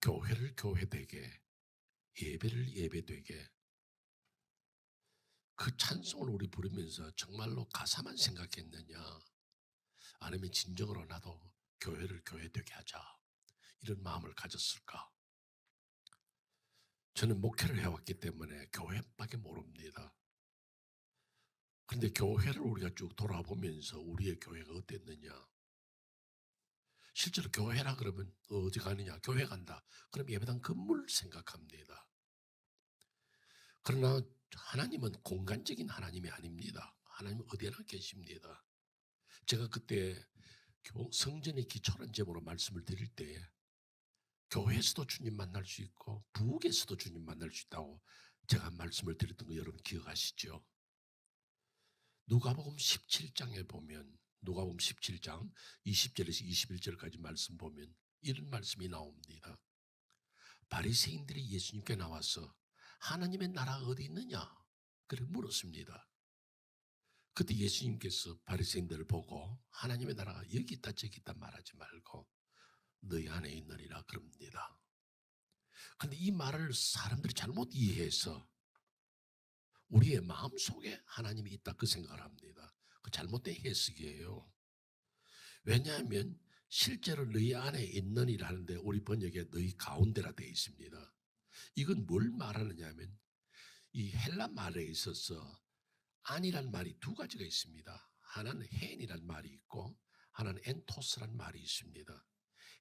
교회를 교회되게, 예배를 예배되게, 그 찬송을 우리 부르면서 정말로 가사만 생각했느냐, 아니면 진정으로 나도 교회를 교회되게 하자, 이런 마음을 가졌을까? 저는 목회를 해왔기 때문에 교회밖에 모릅니다. 그런데 교회를 우리가 쭉 돌아보면서 우리의 교회가 어땠느냐, 실제로 교회라 그러면 어디 가느냐, 교회 간다 그럼 예배당 건물 생각합니다. 그러나 하나님은 공간적인 하나님이 아닙니다. 하나님은 어디에나 계십니다. 제가 그때 성전의 기초란 제목으로 말씀을 드릴 때 교회에서도 주님 만날 수 있고 부엌에서도 주님 만날 수 있다고 제가 말씀을 드렸던 거 여러분 기억하시죠? 누가복음 17장에 보면, 누가복음 17장 20절에서 21절까지 말씀 보면 이런 말씀이 나옵니다. 바리새인들이 예수님께 나와서 하나님의 나라가 어디 있느냐 그렇게 물었습니다. 그때 예수님께서 바리새인들을 보고 하나님의 나라가 여기 있다 저기 있다 말하지 말고 너희 안에 있느니라 그럽니다. 그런데 이 말을 사람들이 잘못 이해해서 우리의 마음속에 하나님이 있다 그 생각을 합니다. 그 잘못된 해석이에요. 왜냐하면 실제로 너희 안에 있느니라 하는데 우리 번역에 너희 가운데라 되어 있습니다. 이건 뭘 말하느냐 하면 이 헬라 말에 있어서 안이란 말이 두 가지가 있습니다. 하나는 헨이란 말이 있고 하나는 엔토스란 말이 있습니다.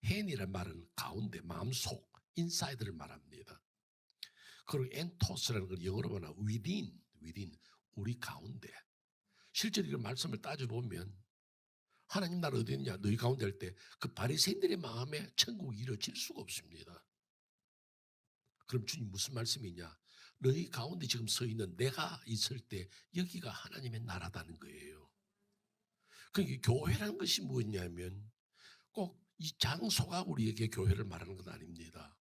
헨이란 말은 가운데, 마음속, 인사이드를 말합니다. 그리고 엔토스라는 걸 영어로 보면 within, 우리 가운데. 실제로 이런 말씀을 따져보면 하나님 나라 어디 있냐, 너희 가운데 할 때 그 바리새인들의 마음에 천국이 이루어질 수가 없습니다. 그럼 주님 무슨 말씀이냐? 너희 가운데 지금 서 있는 내가 있을 때 여기가 하나님의 나라다는 거예요. 그러니까 교회라는 것이 뭐냐면 꼭 이 장소가 우리에게 교회를 말하는 건 아닙니다.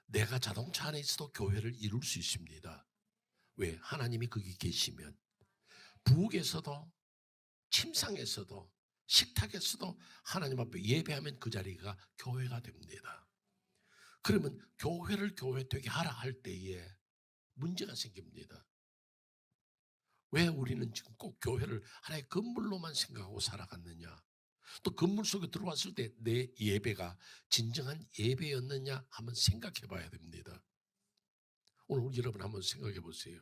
내가 자동차 안에 있어도 교회를 이룰 수 있습니다. 왜? 하나님이 거기 계시면. 부엌에서도, 침상에서도, 식탁에서도 하나님 앞에 예배하면 그 자리가 교회가 됩니다. 그러면 교회를 교회되게 하라 할 때에 문제가 생깁니다. 왜 우리는 지금 꼭 교회를 하나의 건물로만 생각하고 살아갔느냐? 또 건물 속에 들어왔을 때 내 예배가 진정한 예배였느냐 한번 생각해 봐야 됩니다. 오늘 우리 여러분 한번 생각해 보세요.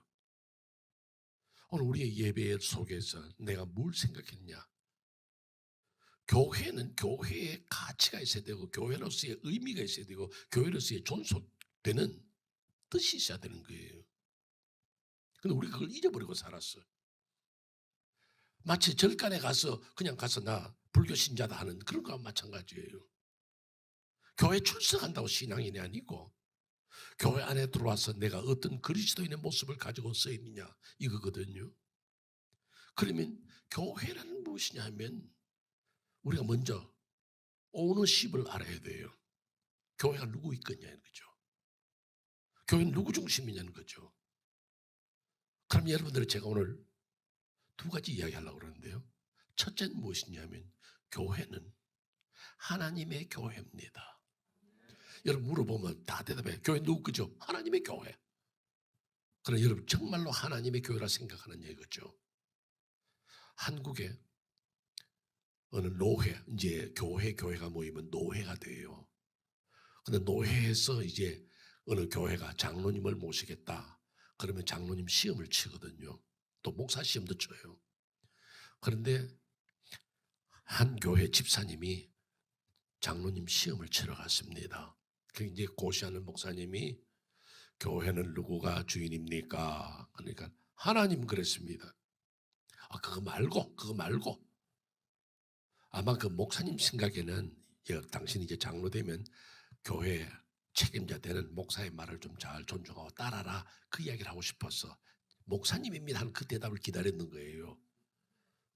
오늘 우리의 예배 속에서 내가 뭘 생각했냐? 교회는 교회의 가치가 있어야 되고 교회로서의 의미가 있어야 되고 교회로서의 존속되는 뜻이 있어야 되는 거예요. 근데 우리 그걸 잊어버리고 살았어. 마치 절간에 가서 그냥 가서 나 불교 신자다 하는 그런 거와 마찬가지예요. 교회 출석한다고 신앙인이 아니고 교회 안에 들어와서 내가 어떤 그리스도인의 모습을 가지고 서 있느냐 이거거든요. 그러면 교회라는 무엇이냐 하면 우리가 먼저 오너십을 알아야 돼요. 교회가 누구 있겠냐는 거죠. 교회는 누구 중심이냐는 거죠. 그럼 여러분들 제가 오늘 두 가지 이야기하려고 그러는데요. 첫째는 무엇이냐면 교회는 하나님의 교회입니다. 여러분 물어보면 다 대답해. 교회 누구 거죠? 하나님의 교회. 그러나 여러분 정말로 하나님의 교회라 생각하는 얘기죠. 한국에 어느 노회, 이제 교회가 모이면 노회가 돼요. 근데 노회에서 이제 어느 교회가 장로님을 모시겠다. 그러면 장로님 시험을 치거든요. 또 목사 시험도 쳐요. 그런데 한 교회 집사님이 장로님 시험을 치러 갔습니다. 그 이제 고시하는 목사님이 교회는 누구가 주인입니까? 그러니까 하나님 그랬습니다. 아, 그거 말고. 아마 그 목사님 생각에는 당신이 이제 장로 되면 교회 책임자 되는 목사의 말을 좀 잘 존중하고 따라라 그 이야기를 하고 싶어서 목사님입니다 하는 그 대답을 기다렸는 거예요.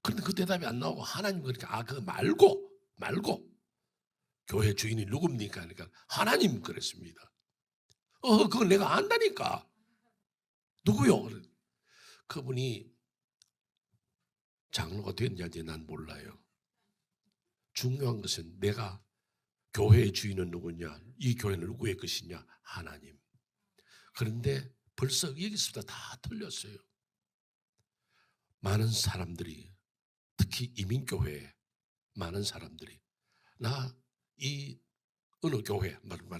그런데 그 대답이 안 나오고 하나님 그러니까 아 그거 말고 교회 주인이 누굽니까? 그러니까 하나님 그랬습니다. 그걸 내가 안다니까. 누구요? 그분이 장로가 됐는지 난 몰라요. 중요한 것은 내가 교회의 주인은 누구냐? 이 교회는 누구의 것이냐? 하나님. 그런데 벌써 여기서부터 다 틀렸어요. 많은 사람들이, 특히 이민교회에 많은 사람들이 이 어느 교회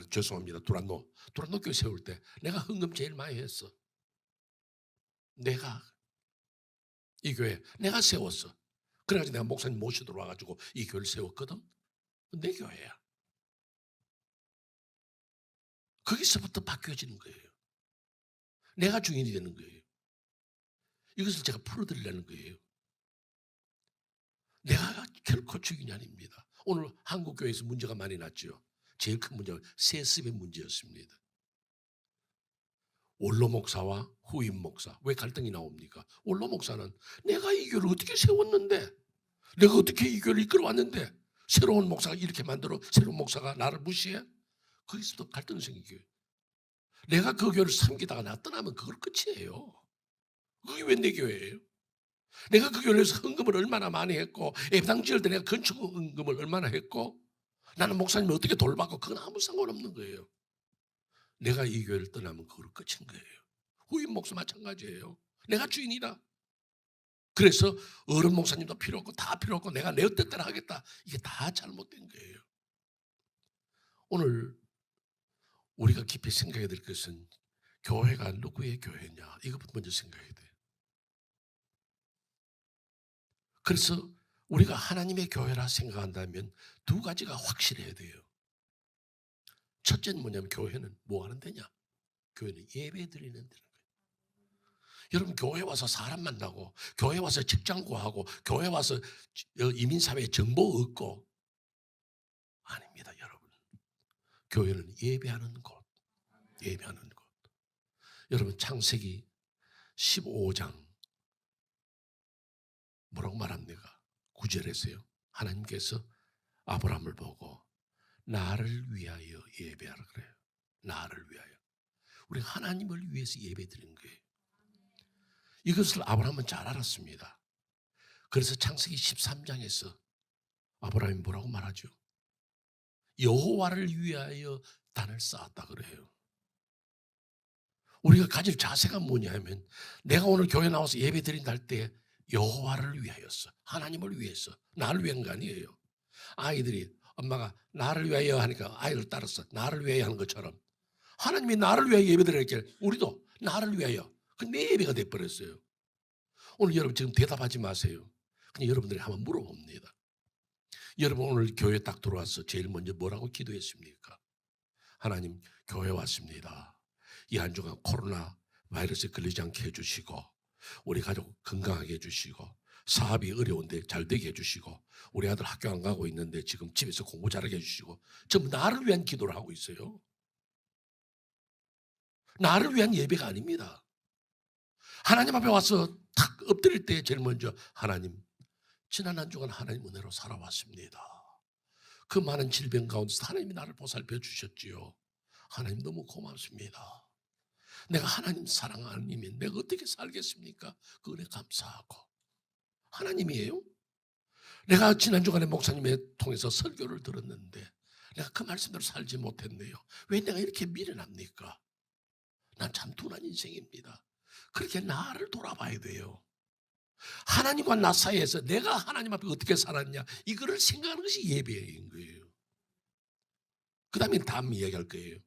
죄송합니다. 두란노 교회 세울 때 내가 헌금 제일 많이 했어. 내가 이 교회 내가 세웠어. 그래가지고 내가 목사님 모시도록 와가지고 이 교회를 세웠거든. 내 교회야. 거기서부터 바뀌어지는 거예요. 내가 주인이 되는 거예요. 이것을 제가 풀어드리려는 거예요. 내가 결코 주인이 아닙니다. 오늘 한국교회에서 문제가 많이 났죠. 제일 큰 문제가 세습의 문제였습니다. 원로 목사와 후임 목사. 왜 갈등이 나옵니까? 원로 목사는 내가 이 교회를 어떻게 세웠는데, 내가 어떻게 이 교회를 이끌어왔는데 새로운 목사가 이렇게 만들어 새로운 목사가 나를 무시해? 거기서도 갈등이 생기고요. 내가 그 교회를 섬기다가 나 떠나면 그걸 끝이에요. 그게 왜 내 교회예요? 내가 그 교회에서 헌금을 얼마나 많이 했고 예배당 지을 때 내가 건축 헌금을 얼마나 했고 나는 목사님을 어떻게 돌봤고 그건 아무 상관없는 거예요. 내가 이 교회를 떠나면 그걸로 끝인 거예요. 후임 목사 마찬가지예요. 내가 주인이다. 그래서 어른 목사님도 필요 없고 다 필요 없고 내가 내 뜻대로 하겠다. 이게 다 잘못된 거예요. 오늘 우리가 깊이 생각해야 될 것은 교회가 누구의 교회냐 이것부터 먼저 생각해야 돼요. 그래서 우리가 하나님의 교회라 생각한다면 두 가지가 확실해야 돼요. 첫째는 뭐냐면 교회는 뭐 하는 데냐? 교회는 예배 드리는 데는 거예요. 여러분 교회 와서 사람 만나고 교회 와서 직장 구하고 교회 와서 이민사회에 정보 얻고 아닙니다. 여러분 교회는 예배하는 곳, 예배하는 곳. 여러분 창세기 15장 뭐라고 말합니까? 9절에서요. 하나님께서 아브라함을 보고 나를 위하여 예배하라 그래요. 나를 위하여. 우리 하나님을 위해서 예배 드리는 거예요. 이것을 아브라함은 잘 알았습니다. 그래서 창세기 13장에서 아브라함이 뭐라고 말하죠? 여호와를 위하여 단을 쌓았다 그래요. 우리가 가질 자세가 뭐냐 하면 내가 오늘 교회 나와서 예배 드린다 할 때 여호와를 위하여서 하나님을 위해서 나를 위한 거 아니에요. 아이들이 엄마가 나를 위하여 하니까 아이를 따라서 나를 위하여 하는 것처럼 하나님이 나를 위하여 예배 드리길 우리도 나를 위하여 내 예배가 돼버렸어요. 오늘 여러분 지금 대답하지 마세요. 그냥 여러분들이 한번 물어봅니다. 여러분 오늘 교회 딱 들어와서 제일 먼저 뭐라고 기도했습니까? 하나님 교회 왔습니다. 이 한 주간 코로나 바이러스에 걸리지 않게 해주시고 우리 가족 건강하게 해주시고 사업이 어려운데 잘 되게 해주시고 우리 아들 학교 안 가고 있는데 지금 집에서 공부 잘하게 해주시고 전부 나를 위한 기도를 하고 있어요. 나를 위한 예배가 아닙니다. 하나님 앞에 와서 탁 엎드릴 때 제일 먼저 하나님 지난 한 주간 하나님 은혜로 살아왔습니다. 그 많은 질병 가운데서 하나님이 나를 보살펴 주셨지요. 하나님 너무 고맙습니다. 내가 하나님 사랑하는 님이 내가 어떻게 살겠습니까? 그 은혜 감사하고 하나님이에요. 내가 지난 주간에 목사님의 통해서 설교를 들었는데 내가 그 말씀대로 살지 못했네요. 왜 내가 이렇게 미련합니까? 난 참 둔한 인생입니다. 그렇게 나를 돌아봐야 돼요. 하나님과 나 사이에서 내가 하나님 앞에 어떻게 살았냐 이거를 생각하는 것이 예배인 거예요. 그 다음에 다음 이야기할 거예요.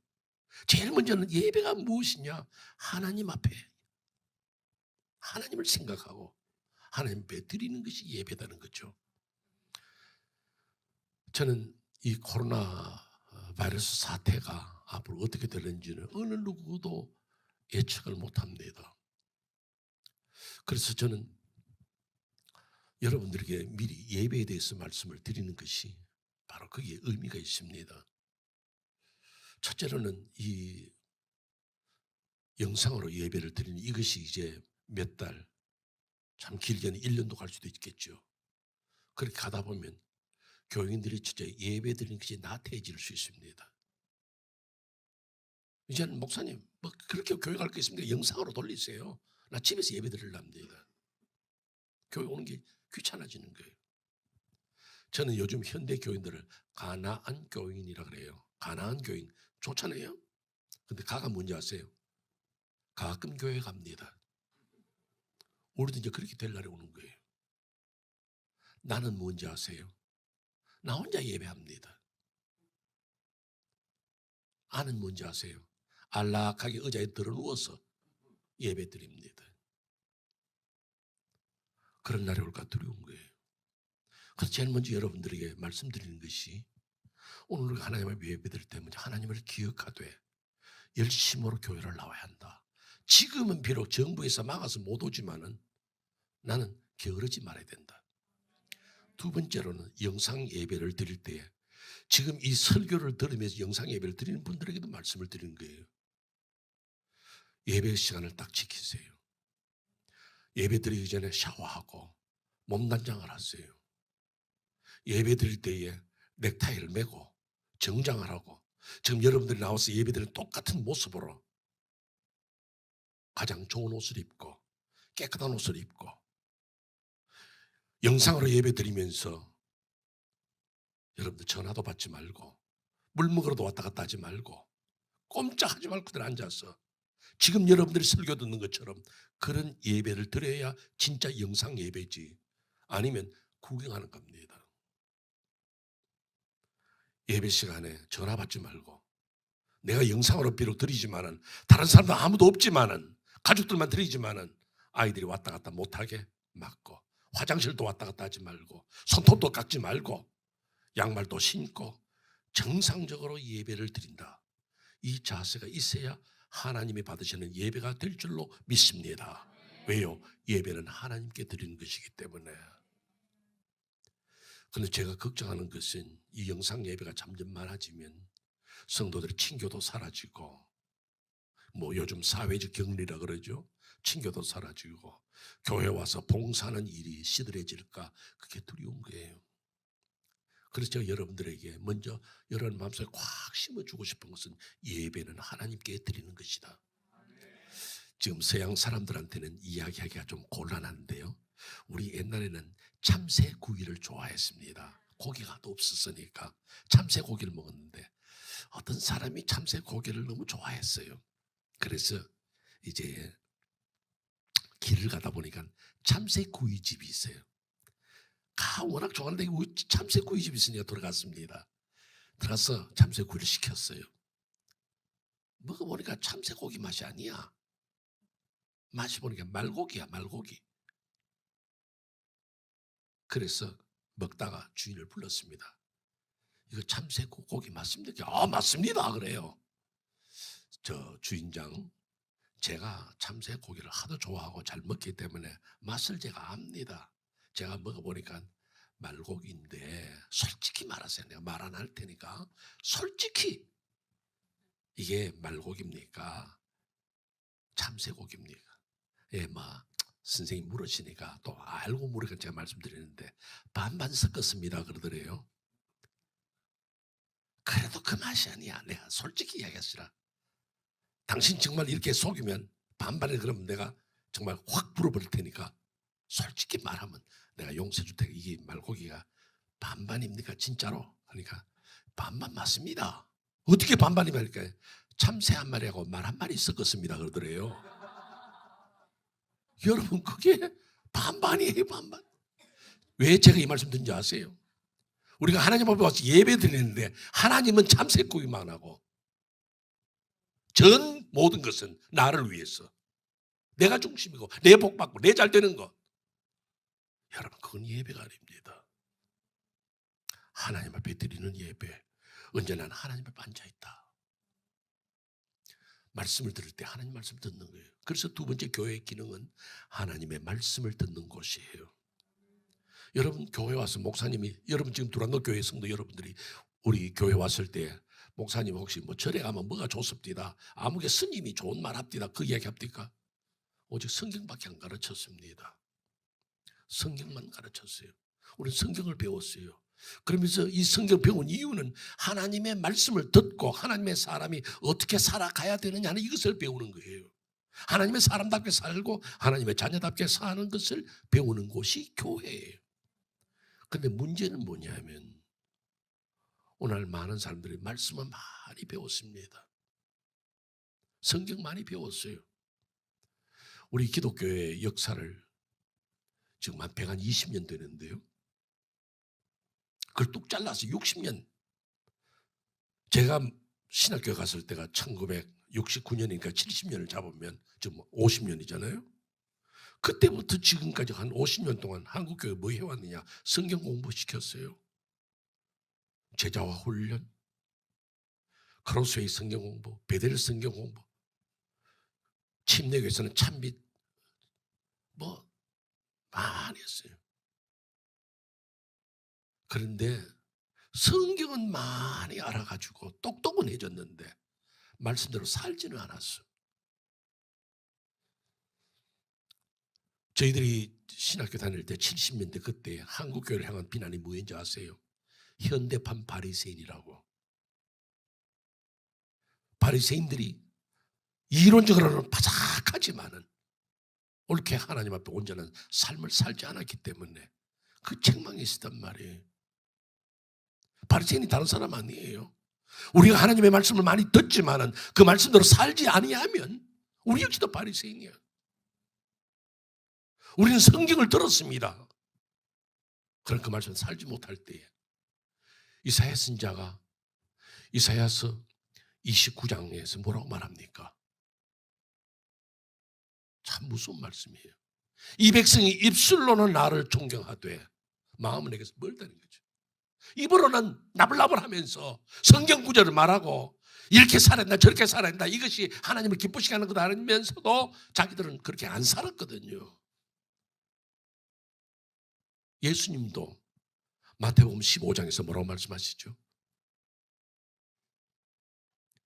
제일 먼저는 예배가 무엇이냐? 하나님 앞에 하나님을 생각하고 하나님 앞에 드리는 것이 예배다는 거죠. 저는 이 코로나 바이러스 사태가 앞으로 어떻게 될는지는 어느 누구도 예측을 못합니다. 그래서 저는 여러분들에게 미리 예배에 대해서 말씀을 드리는 것이 바로 거기에 의미가 있습니다. 첫째로는 이 영상으로 예배를 드리는 이것이 이제 몇 달, 참 길게는 1년도 갈 수도 있겠죠. 그렇게 가다 보면 교인들이 진짜 예배 드리는 것이 나태해질 수 있습니다. 이제는 목사님 뭐 그렇게 교회 갈 거 있습니까? 영상으로 돌리세요. 나 집에서 예배 드리려합니다. 교회 오는 게 귀찮아지는 거예요. 저는 요즘 현대 교인들을 가나안 교인이라 그래요. 가나안 교인 좋잖아요. 근데 가가 뭔지 아세요? 가끔 교회 갑니다. 우리도 이제 그렇게 될 날이 오는 거예요. 나는 뭔지 아세요? 나 혼자 예배합니다. 아는 뭔지 아세요? 안락하게 의자에 들어 누워서 예배 드립니다. 그런 날이 올까 두려운 거예요. 그래서 제일 먼저 여러분들에게 말씀드리는 것이 오늘 우리가 하나님을 예배 드릴 때 먼저 하나님을 기억하되 열심으로 교회를 나와야 한다. 지금은 비록 정부에서 막아서 못 오지만은 나는 게으르지 말아야 된다. 두 번째로는 영상 예배를 드릴 때에 지금 이 설교를 들으면서 영상 예배를 드리는 분들에게도 말씀을 드리는 거예요. 예배 시간을 딱 지키세요. 예배 드리기 전에 샤워하고 몸단장을 하세요. 예배 드릴 때에 넥타이를 메고 정장을 하고 지금 여러분들이 나와서 예배 드리는 똑같은 모습으로 가장 좋은 옷을 입고 깨끗한 옷을 입고 영상으로 예배 드리면서 여러분들 전화도 받지 말고 물 먹으러도 왔다 갔다 하지 말고 꼼짝하지 말고 그대로 앉아서 지금 여러분들이 설교 듣는 것처럼 그런 예배를 드려야 진짜 영상 예배지. 아니면 구경하는 겁니다. 예배 시간에 전화 받지 말고 내가 영상으로 비록 드리지만은 다른 사람도 아무도 없지만은 가족들만 드리지만은 아이들이 왔다 갔다 못하게 막고 화장실도 왔다 갔다 하지 말고 손톱도 깎지 말고 양말도 신고 정상적으로 예배를 드린다. 이 자세가 있어야 하나님이 받으시는 예배가 될 줄로 믿습니다. 왜요? 예배는 하나님께 드리는 것이기 때문에. 그런데 제가 걱정하는 것은 이 영상 예배가 점점 많아지면 성도들의 친교도 사라지고 뭐 요즘 사회적 격리라 그러죠. 친교도 사라지고 교회 와서 봉사하는 일이 시들해질까 그게 두려운 거예요. 그래서 제가 여러분들에게 먼저 여러분 마음속에 꽉 심어주고 싶은 것은 예배는 하나님께 드리는 것이다. 지금 서양 사람들한테는 이야기하기가 좀 곤란한데요. 우리 옛날에는 참새구이를 좋아했습니다. 고기가 또 없었으니까 참새고기를 먹었는데 어떤 사람이 참새고기를 너무 좋아했어요. 그래서 이제 길을 가다 보니까 참새구이집이 있어요. 워낙 좋아하는데 참새구이집이 있으니까 들어갔습니다. 들어가서 참새구이를 시켰어요. 먹어보니까 참새고기 맛이 아니야. 맛이 보니까 말고기야, 말고기. 그래서 먹다가 주인을 불렀습니다. 이거 참새고기 맞습니까? 맞습니다. 그래요. 저 주인장, 제가 참새고기를 하도 좋아하고 잘 먹기 때문에 맛을 제가 압니다. 제가 먹어보니까 말고기인데 솔직히 말하세요. 내가 말 안 할 테니까 솔직히 이게 말고기입니까? 참새고기입니까? 예, 선생님 물으시니까 또 알고 물으니까 제가 말씀드리는데 반반 섞었습니다 그러더래요. 그래도 그 맛이 아니야. 내가 솔직히 이야기하시라. 당신 정말 이렇게 속이면 반반에 그러면 내가 정말 확 불어버릴 테니까 솔직히 말하면 내가 용서해 줄 테니까 이게 말고기가 반반입니까 진짜로? 그러니까 반반 맞습니다. 어떻게 반반이니까 참새 한 마리하고 말 한 마리 섞었습니다 그러더래요. 여러분 그게 반반이에요 반반. 왜 제가 이 말씀 드린지 아세요? 우리가 하나님 앞에 와서 예배 드리는데 하나님은 참새고기만 하고 전 모든 것은 나를 위해서 내가 중심이고 내 복받고 내 잘되는 것. 여러분 그건 예배가 아닙니다. 하나님 앞에 드리는 예배 언제나 하나님 앞에 앉아있다. 말씀을 들을 때 하나님 말씀 듣는 거예요. 그래서 두 번째 교회의 기능은 하나님의 말씀을 듣는 곳이에요. 여러분 교회 와서 목사님이 여러분 지금 두란노 교회 성도 여러분들이 우리 교회 왔을 때 목사님 혹시 절에 가면 뭐가 좋습니다. 아무개 스님이 좋은 말 합디다 그 이야기 합니까? 오직 성경밖에 안 가르쳤습니다. 성경만 가르쳤어요. 우리는 성경을 배웠어요. 그러면서 이 성경 배운 이유는 하나님의 말씀을 듣고 하나님의 사람이 어떻게 살아가야 되느냐 하는 이것을 배우는 거예요. 하나님의 사람답게 살고 하나님의 자녀답게 사는 것을 배우는 곳이 교회예요. 근데 문제는 뭐냐면 오늘 많은 사람들이 말씀을 많이 배웠습니다. 성경 많이 배웠어요. 우리 기독교의 역사를 지금 한 120년 되는데요. 그걸 뚝 잘라서 60년. 제가 신학교 갔을 때가 1969년이니까 70년을 잡으면 지금 50년이잖아요. 그때부터 지금까지 한 50년 동안 한국교회 뭐 해왔느냐? 성경 공부시켰어요. 제자화 훈련, 크로스웨이 성경 공부, 베델 성경 공부, 침례교에서는 참빛 뭐 많이 했어요. 그런데 성경은 많이 알아가지고 똑똑은 해줬는데 말씀대로 살지는 않았어. 저희들이 신학교 다닐 때 70년대 그때 한국교회를 향한 비난이 뭐인지 아세요? 현대판 바리새인이라고. 바리새인들이 이론적으로는 바삭하지만은 옳게 하나님 앞에 온전한 삶을 살지 않았기 때문에 그 책망이 있었단 말이에요. 바리새인이 다른 사람 아니에요. 우리가 하나님의 말씀을 많이 듣지만은 그 말씀대로 살지 아니하면 우리 역시도 바리새인이야. 우리는 성경을 들었습니다. 그런 그 말씀을 살지 못할 때에 이사야 선지자가 이사야서 29장에서 뭐라고 말합니까? 참 무서운 말씀이에요. 이 백성이 입술로는 나를 존경하되 마음은 내게서 멀다는 거죠. 입으로는 나불나불하면서 성경 구절을 말하고 이렇게 살아야 된다 저렇게 살아야 된다 이것이 하나님을 기쁘시게 하는 거다 하면서도 자기들은 그렇게 안 살았거든요. 예수님도 마태복음 15장에서 뭐라고 말씀하시죠?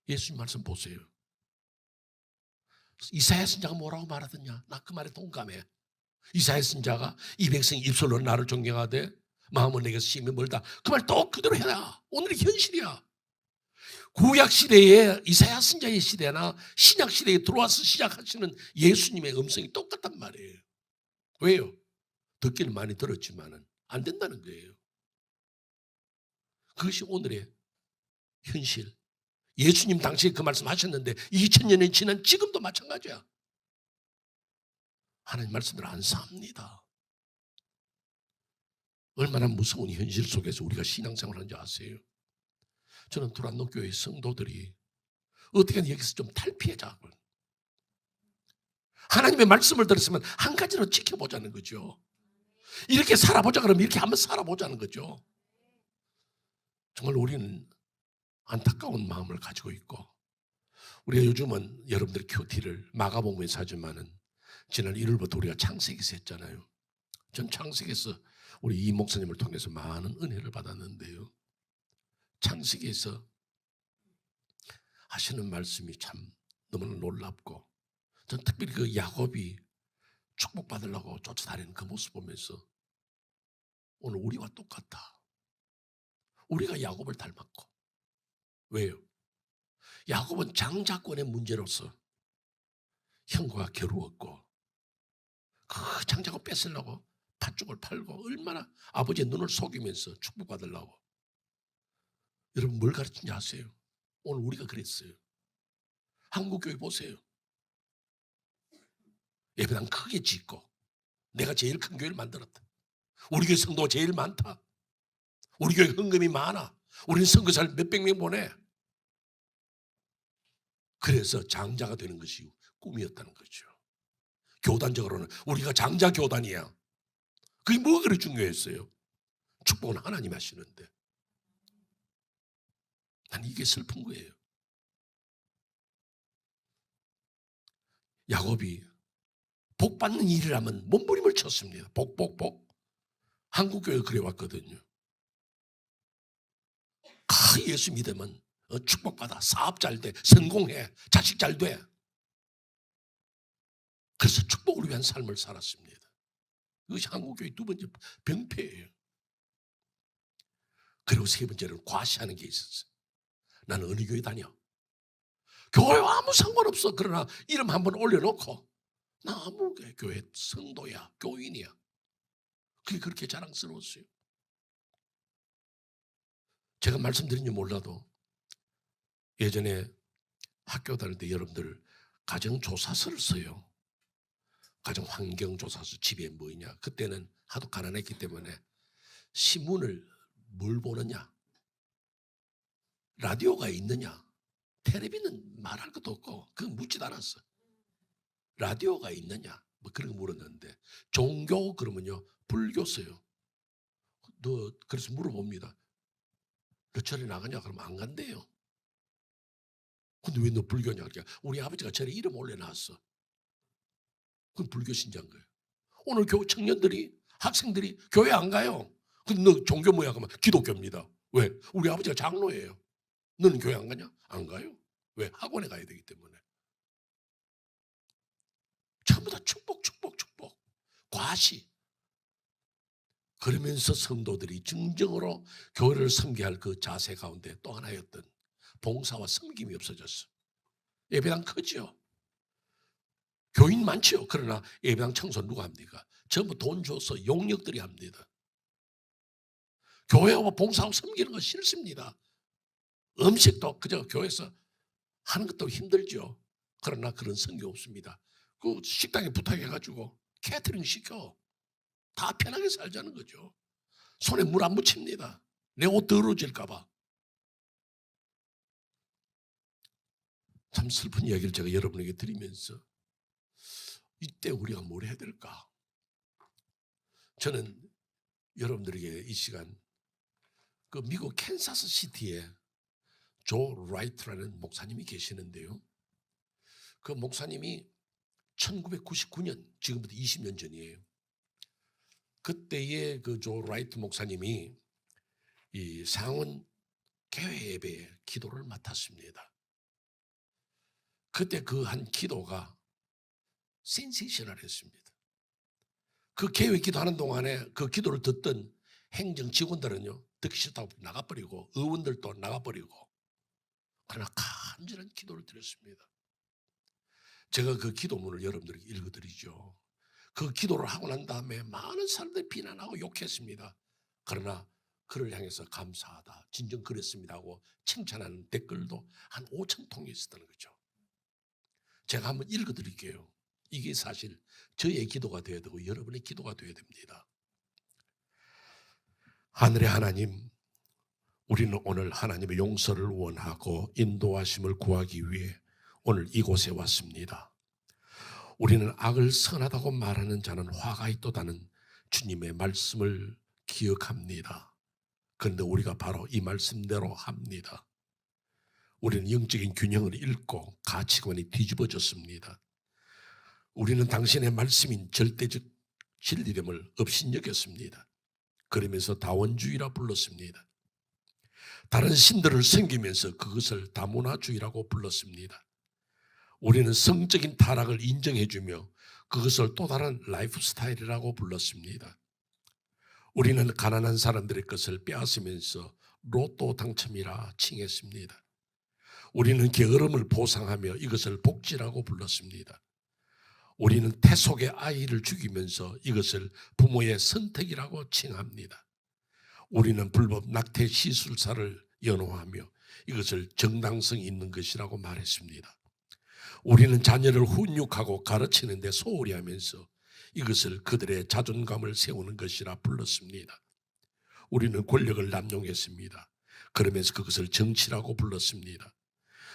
예수님 말씀 보세요. 이사야 선지자가 뭐라고 말하더냐? 나 그 말에 동감해. 이사야 선지자가 이 백성이 입술로 나를 존경하되 마음은 내게서 심히 멀다. 그 말 또 그대로 해라. 오늘의 현실이야. 구약 시대에 이사야 선지자의 시대나 신약 시대에 들어와서 시작하시는 예수님의 음성이 똑같단 말이에요. 왜요? 듣기는 많이 들었지만은 안 된다는 거예요. 그것이 오늘의 현실. 예수님 당시에 그 말씀 하셨는데 2000년이 지난 지금도 마찬가지야. 하나님 말씀대로 안 삽니다. 얼마나 무서운 현실 속에서 우리가 신앙생활을 하는지 아세요? 저는 두란노 교회 성도들이 어떻게든 여기서 좀 탈피하자고. 하나님의 말씀을 들었으면 한 가지로 지켜보자는 거죠. 이렇게 살아보자 그러면 이렇게 한번 살아보자는 거죠. 정말 우리는 안타까운 마음을 가지고 있고 우리가 요즘은 여러분들 큐티를 마가복음에서 하지만은 지난 1월부터 우리가 창세기에서 했잖아요. 전 창세기에서 우리 이 목사님을 통해서 많은 은혜를 받았는데요. 창세기에서 하시는 말씀이 참 너무나 놀랍고 전 특별히 그 야곱이 축복받으려고 쫓아다니는 그 모습 보면서 오늘 우리와 똑같다. 우리가 야곱을 닮았고 왜요? 야곱은 장자권의 문제로서 형과 겨루었고 그 장자권 뺏으려고 팥죽을 팔고 얼마나 아버지의 눈을 속이면서 축복받으려고. 여러분 뭘 가르치는지 아세요? 오늘 우리가 그랬어요. 한국교회 보세요. 예배당 크게 짓고 내가 제일 큰 교회를 만들었다. 우리 교회 성도가 제일 많다. 우리 교회 헌금이 많아. 우리는 선교사를 몇백 명 보내. 그래서 장자가 되는 것이 꿈이었다는 거죠. 교단적으로는 우리가 장자 교단이야. 그게 뭐가 그렇게 중요했어요? 축복은 하나님 하시는데. 난 이게 슬픈 거예요. 야곱이 복 받는 일을 하면 몸부림을 쳤습니다. 복. 한국교회 그래 왔거든요. 예수 믿으면 축복받아. 사업 잘 돼. 성공해. 자식 잘 돼. 그래서 축복을 위한 삶을 살았습니다. 그것이 한국교회 두 번째 병폐예요. 그리고 세 번째는 과시하는 게 있었어요. 나는 어느 교회 다녀. 교회와 아무 상관없어. 그러나 이름 한번 올려놓고 나 아무 교회 성도야. 교인이야. 그게 그렇게 자랑스러웠어요. 제가 말씀드린지 몰라도 예전에 학교 다닐 때 여러분들 가정조사서를 써요. 가정 환경조사서, 집에 뭐 있냐. 그때는 하도 가난했기 때문에 신문을 뭘 보느냐, 라디오가 있느냐, 텔레비는 말할 것도 없고 그건 묻지도 않았어. 라디오가 있느냐 뭐 그런 거 물었는데, 종교 그러면요 불교서요. 너 그래서 물어봅니다. 너 절에 나가냐 그러면 안 간대요. 근데 왜 너 불교냐 그러니까 우리 아버지가 절에 이름 올려놨어. 그건 불교 신자인 거예요. 오늘 청년들이, 학생들이 교회 안 가요. 근데 너 종교 뭐야 그러면 기독교입니다. 왜? 우리 아버지가 장로예요. 너는 교회 안 가냐? 안 가요. 왜? 학원에 가야 되기 때문에. 전부 다 축복, 축복, 축복. 과시. 그러면서 성도들이 진정으로 교회를 섬겨야 할 그 자세 가운데 또 하나였던 봉사와 섬김이 없어졌어. 예배당 크죠. 교인 많죠. 그러나 예배당 청소 누가 합니까? 전부 돈 줘서 용역들이 합니다. 교회와 봉사하고 섬기는 건 싫습니다. 음식도 그저 교회에서 하는 것도 힘들죠. 그러나 그런 성경 없습니다. 그 식당에 부탁해가지고 캐터링 시켜. 다 편하게 살자는 거죠. 손에 물 안 묻힙니다. 내 옷 더러워질까봐. 참 슬픈 이야기를 제가 여러분에게 드리면서 이때 우리가 뭘 해야 될까? 저는 여러분들에게 이 시간 그 미국 캔사스 시티에 조 라이트라는 목사님이 계시는데요. 그 목사님이 1999년, 지금부터 20년 전이에요. 그때의 그 조 라이트 목사님이 이 상원 개회 예배에 기도를 맡았습니다. 그때 그 한 기도가 센세이셔널했습니다. 그 개회 기도하는 동안에 그 기도를 듣던 행정 직원들은요, 듣기 싫다고 나가버리고 의원들도 나가버리고, 그러나 간절한 기도를 드렸습니다. 제가 그 기도문을 여러분들에게 읽어드리죠. 그 기도를 하고 난 다음에 많은 사람들이 비난하고 욕했습니다. 그러나 그를 향해서 감사하다, 진정 그랬습니다 하고 칭찬하는 댓글도 한 5,000통이 있었다는 거죠. 제가 한번 읽어드릴게요. 이게 사실 저의 기도가 되어야 되고 여러분의 기도가 되어야 됩니다. 하늘의 하나님, 우리는 오늘 하나님의 용서를 원하고 인도하심을 구하기 위해 오늘 이곳에 왔습니다. 우리는 악을 선하다고 말하는 자는 화가 있도다는 주님의 말씀을 기억합니다. 그런데 우리가 바로 이 말씀대로 합니다. 우리는 영적인 균형을 잃고 가치관이 뒤집어졌습니다. 우리는 당신의 말씀인 절대적 진리됨을 업신여겼습니다. 그러면서 다원주의라 불렀습니다. 다른 신들을 섬기면서 그것을 다문화주의라고 불렀습니다. 우리는 성적인 타락을 인정해주며 그것을 또 다른 라이프 스타일이라고 불렀습니다. 우리는 가난한 사람들의 것을 빼앗으면서 로또 당첨이라 칭했습니다. 우리는 게으름을 보상하며 이것을 복지라고 불렀습니다. 우리는 태속의 아이를 죽이면서 이것을 부모의 선택이라고 칭합니다. 우리는 불법 낙태 시술사를 연호하며 이것을 정당성 있는 것이라고 말했습니다. 우리는 자녀를 훈육하고 가르치는 데 소홀히 하면서 이것을 그들의 자존감을 세우는 것이라 불렀습니다. 우리는 권력을 남용했습니다. 그러면서 그것을 정치라고 불렀습니다.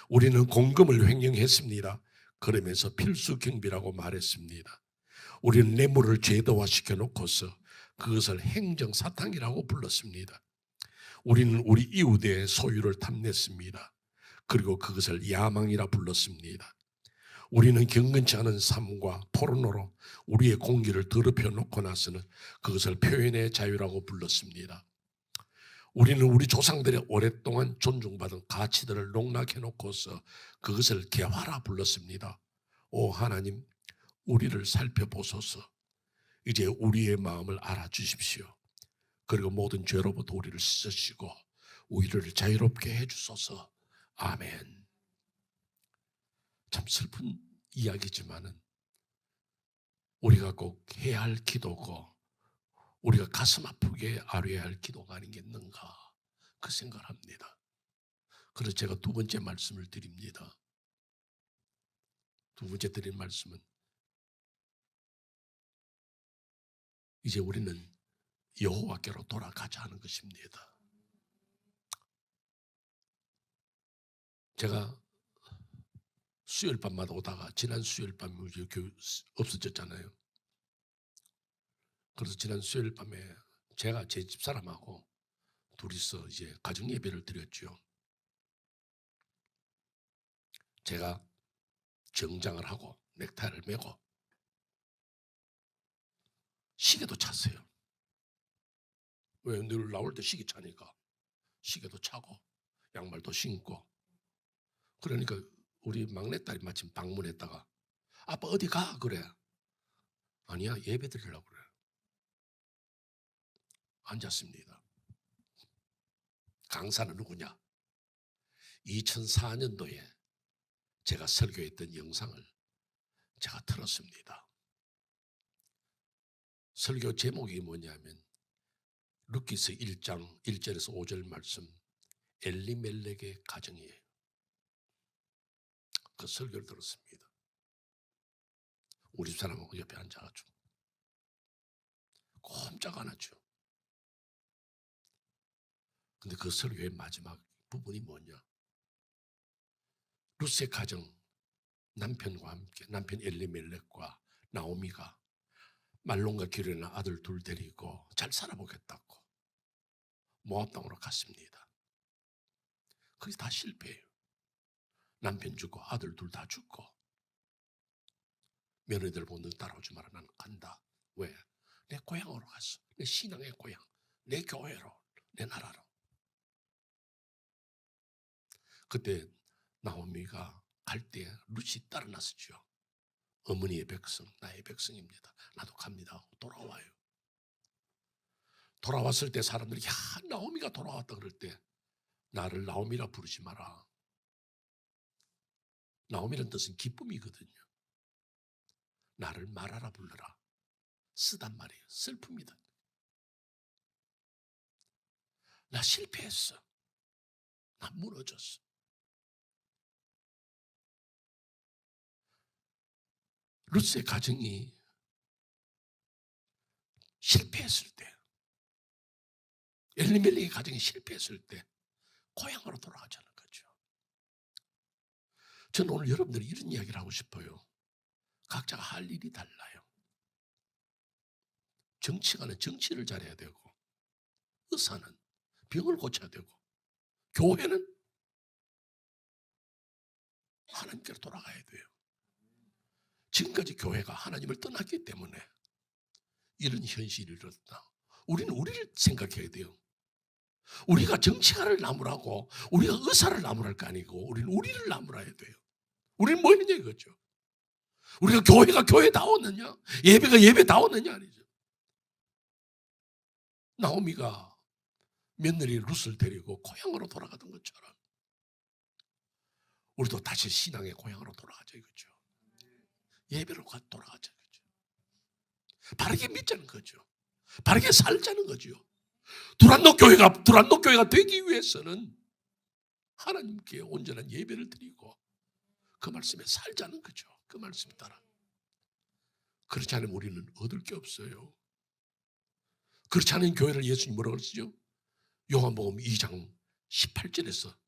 우리는 공금을 횡령했습니다. 그러면서 필수 경비라고 말했습니다. 우리는 뇌물을 제도화시켜 놓고서 그것을 행정사탕이라고 불렀습니다. 우리는 우리 이웃의 소유를 탐냈습니다. 그리고 그것을 야망이라 불렀습니다. 우리는 경건치 않은 삶과 포르노로 우리의 공기를 더럽혀 놓고 나서는 그것을 표현의 자유라고 불렀습니다. 우리는 우리 조상들의 오랫동안 존중받은 가치들을 농락해 놓고서 그것을 개화라 불렀습니다. 오 하나님, 우리를 살펴보소서. 이제 우리의 마음을 알아주십시오. 그리고 모든 죄로부터 우리를 씻으시고 우리를 자유롭게 해주소서. 아멘. 참 슬픈 이야기지만은 우리가 꼭 해야 할 기도고 우리가 가슴 아프게 아뢰야 할 기도가 아니겠는가 그 생각을 합니다. 그래서 제가 두 번째 말씀을 드립니다. 두 번째 드린 말씀은 이제 우리는 여호와께로 돌아가자 하는 것입니다. 제가 수요일 밤마다 오다가 지난 수요일 밤에 없어졌잖아요. 그래서 지난 수요일 밤에 제가 제 집사람하고 둘이서 이제 가정 예배를 드렸죠. 제가 정장을 하고 넥타이를 메고 시계도 찼어요. 왜? 늘 나올 때 시계 차니까 시계도 차고 양말도 신고. 그러니까 우리 막내딸이 마침 방문했다가 아빠 어디 가? 그래. 아니야, 예배 드리려고 그래. 앉았습니다. 강사는 누구냐? 2004년도에 제가 설교했던 영상을 제가 들었습니다. 설교 제목이 뭐냐면 룻기서 1장 1절에서 5절 말씀, 엘리멜렉의 가정이에요. 그 설교를 들었습니다. 우리 집사람하고 옆에 앉아가지고 꼼짝 안 하죠. 근데 그 설교의 마지막 부분이 뭐냐? 룻의 가정, 남편과 함께, 남편 엘리멜렉과 나오미가 말론과 기르는 아들 둘 데리고 잘 살아보겠다고 모압 땅으로 갔습니다. 거기 다 실패해요. 남편 죽고 아들 둘 다 죽고. 며느리들 보고 너 따라오지 마라, 나는 간다. 왜? 내 고향으로 갔어. 내 신앙의 고향, 내 교회로, 내 나라로. 그때 나오미가 갈 때 룻이 따라 나섰죠. 어머니의 백성, 나의 백성입니다. 나도 갑니다 하고 돌아와요. 돌아왔을 때 사람들이 야, 나오미가 돌아왔다 그럴 때 나를 나오미라 부르지 마라. 나오미라는 뜻은 기쁨이거든요. 나를 마라라 불러라. 쓰단 말이에요. 슬픔이다. 나 실패했어. 나 무너졌어. 룻의 가정이 실패했을 때, 엘리멜렉의 가정이 실패했을 때 고향으로 돌아가자는 거죠. 저는 오늘 여러분들이 이런 이야기를 하고 싶어요. 각자가 할 일이 달라요. 정치가는 정치를 잘해야 되고, 의사는 병을 고쳐야 되고, 교회는 하나님께로 돌아가야 돼요. 지금까지 교회가 하나님을 떠났기 때문에 이런 현실이 일어났다. 우리는 우리를 생각해야 돼요. 우리가 정치가를 나무라고, 우리가 의사를 나무랄 거 아니고 우리는 우리를 나무라야 돼요. 우리는 뭐 했냐 이거죠. 우리가 교회가 교회다웠느냐, 예배가 예배다웠느냐 아니죠. 나오미가 며느리 룻을 데리고 고향으로 돌아가던 것처럼 우리도 다시 신앙의 고향으로 돌아가자 이거죠. 예배로 돌아가자 이거죠. 바르게 믿자는 거죠. 바르게 살자는 거죠. 두란노 교회가 되기 위해서는 하나님께 온전한 예배를 드리고 그 말씀에 살자는 거죠. 그 말씀 따라. 그렇지 않으면 우리는 얻을 게 없어요. 그렇지 않은 교회를 예수님 뭐라고 그러시죠? 요한복음 2장 18절에서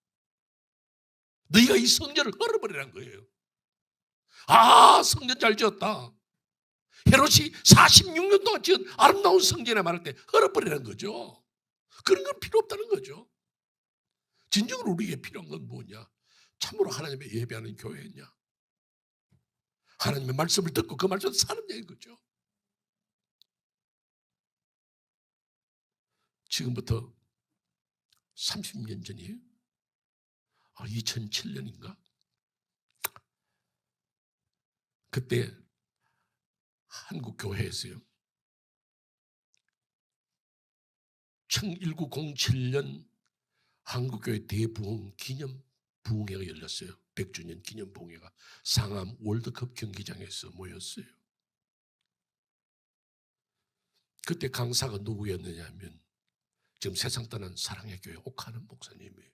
너희가 이 성전을 헐어버리라는 거예요. 아, 성전 잘 지었다. 헤롯이 46년 동안 지은 아름다운 성전에 말할 때 헐어버리라는 거죠. 그런 건 필요 없다는 거죠. 진정으로 우리에게 필요한 건 뭐냐? 참으로 하나님의 예배하는 교회냐? 하나님의 말씀을 듣고 그 말씀을 사는 자인 거죠. 지금부터 30년 전이에요. 2007년인가? 그때 한국 교회에서요. 1907년 한국교회 대부흥 기념 부흥회가 열렸어요. 100주년 기념 부흥회가 상암 월드컵 경기장에서 모였어요. 그때 강사가 누구였느냐 하면 지금 세상 떠난 사랑의 교회 옥하는 목사님이에요.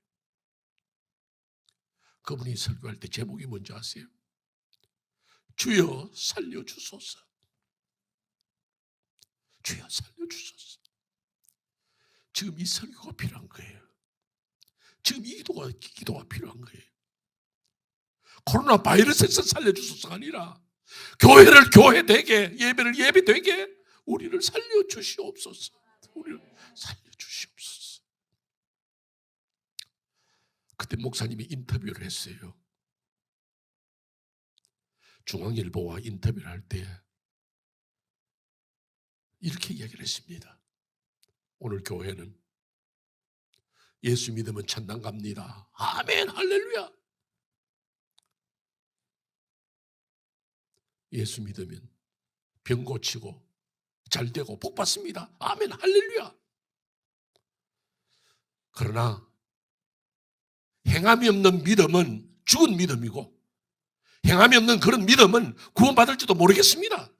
그분이 설교할 때 제목이 뭔지 아세요? 주여 살려주소서. 주여 살려주소서. 지금 이 설교가 필요한 거예요. 지금 이 기도가 필요한 거예요. 코로나 바이러스에서 살려주소서가 아니라 교회를 교회되게, 예배를 예배되게 우리를 살려주시옵소서. 우리를 살려주시옵소서. 그때 목사님이 인터뷰를 했어요. 중앙일보와 인터뷰를 할 때 이렇게 이야기를 했습니다. 오늘 교회는 예수 믿으면 천당 갑니다. 아멘 할렐루야. 예수 믿으면 병 고치고 잘 되고 복 받습니다. 아멘 할렐루야. 그러나 행함이 없는 믿음은 죽은 믿음이고 행함이 없는 그런 믿음은 구원받을지도 모르겠습니다.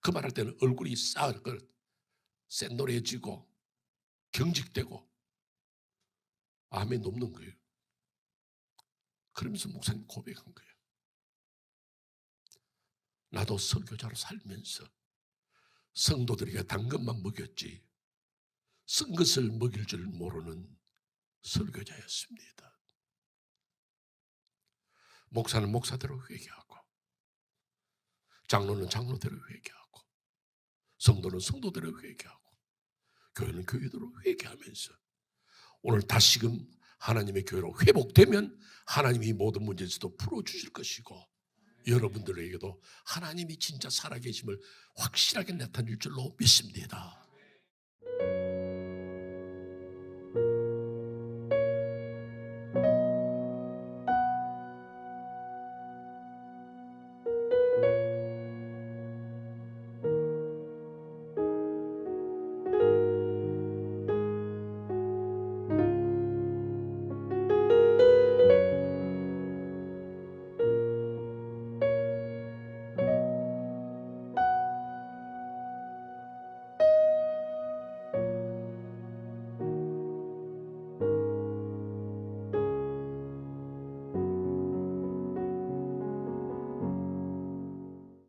그 말할 때는 얼굴이 샛노래지고 경직되고 아멘 없는 거예요. 그러면서 목사님 고백한 거예요. 나도 설교자로 살면서 성도들에게 단 것만 먹였지 쓴 것을 먹일 줄 모르는 설교자였습니다. 목사는 목사대로 회개하고 장로는 장로대로 회개하고 성도는 성도대로 회개하고 교회는 교회대로 회개하면서 오늘 다시금 하나님의 교회로 회복되면 하나님이 모든 문제에서도 풀어주실 것이고 여러분들에게도 하나님이 진짜 살아계심을 확실하게 나타낼 줄로 믿습니다.